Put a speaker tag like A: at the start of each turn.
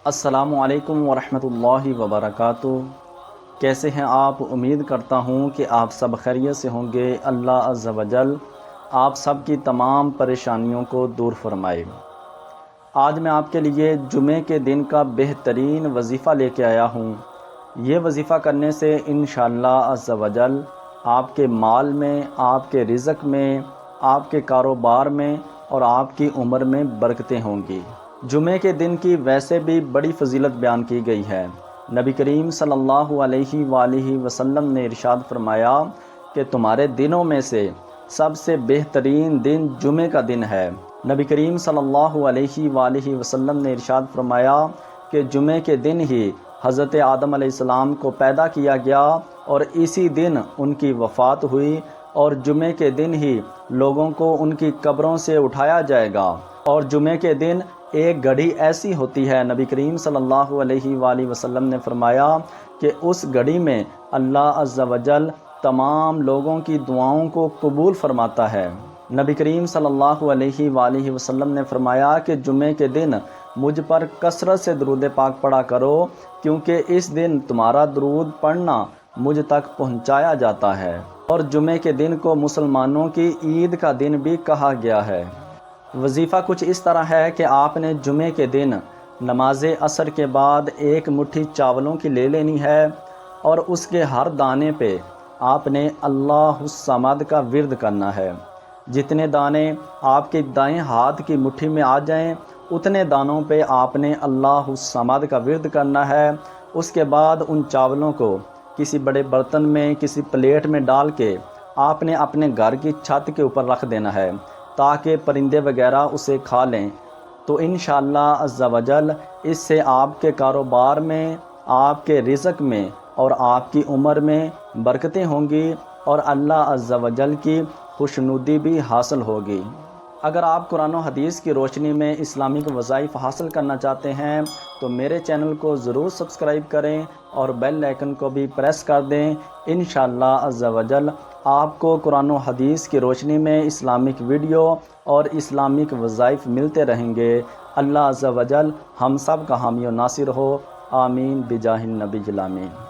A: السلام علیکم ورحمۃ اللہ وبرکاتہ۔ کیسے ہیں آپ؟ امید کرتا ہوں کہ آپ سب خیریت سے ہوں گے۔ اللہ عز و جل آپ سب کی تمام پریشانیوں کو دور فرمائے۔ آج میں آپ کے لیے جمعے کے دن کا بہترین وظیفہ لے کے آیا ہوں۔ یہ وظیفہ کرنے سے انشاءاللہ عز و جل آپ کے مال میں، آپ کے رزق میں، آپ کے کاروبار میں اور آپ کی عمر میں برکتیں ہوں گی۔ جمعے کے دن کی ویسے بھی بڑی فضیلت بیان کی گئی ہے۔ نبی کریم صلی اللہ علیہ وآلہ وسلم نے ارشاد فرمایا کہ تمہارے دنوں میں سے سب سے بہترین دن جمعے کا دن ہے۔ نبی کریم صلی اللہ علیہ وآلہ وسلم نے ارشاد فرمایا کہ جمعے کے دن ہی حضرت آدم علیہ السلام کو پیدا کیا گیا اور اسی دن ان کی وفات ہوئی، اور جمعے کے دن ہی لوگوں کو ان کی قبروں سے اٹھایا جائے گا۔ اور جمعے کے دن ایک گھڑی ایسی ہوتی ہے، نبی کریم صلی اللہ علیہ وآلہ وسلم نے فرمایا کہ اس گھڑی میں اللہ عز و جل تمام لوگوں کی دعاؤں کو قبول فرماتا ہے۔ نبی کریم صلی اللہ علیہ وآلہ وسلم نے فرمایا کہ جمعے کے دن مجھ پر کثرت سے درود پاک پڑھا کرو، کیونکہ اس دن تمہارا درود پڑھنا مجھ تک پہنچایا جاتا ہے۔ اور جمعے کے دن کو مسلمانوں کی عید کا دن بھی کہا گیا ہے۔ وظیفہ کچھ اس طرح ہے کہ آپ نے جمعے کے دن نماز عصر کے بعد ایک مٹھی چاولوں کی لے لینی ہے، اور اس کے ہر دانے پہ آپ نے اللہ الصمد کا ورد کرنا ہے۔ جتنے دانے آپ کے دائیں ہاتھ کی مٹھی میں آ جائیں اتنے دانوں پہ آپ نے اللہ الصمد کا ورد کرنا ہے۔ اس کے بعد ان چاولوں کو کسی بڑے برتن میں، کسی پلیٹ میں ڈال کے آپ نے اپنے گھر کی چھت کے اوپر رکھ دینا ہے تاکہ پرندے وغیرہ اسے کھا لیں۔ تو انشاءاللہ عز و جل اس سے آپ کے کاروبار میں، آپ کے رزق میں اور آپ کی عمر میں برکتیں ہوں گی، اور اللہ عز و جل کی خوشنودی بھی حاصل ہوگی۔ اگر آپ قرآن و حدیث کی روشنی میں اسلامک وظائف حاصل کرنا چاہتے ہیں تو میرے چینل کو ضرور سبسکرائب کریں اور بیل آئیکن کو بھی پریس کر دیں۔ انشاءاللہ عز و جل آپ کو قرآن و حدیث کی روشنی میں اسلامک ویڈیو اور اسلامک وظائف ملتے رہیں گے۔ اللہ عز و جل ہم سب کا حامی و ناصر ہو، آمین بجاہ النبی الامین۔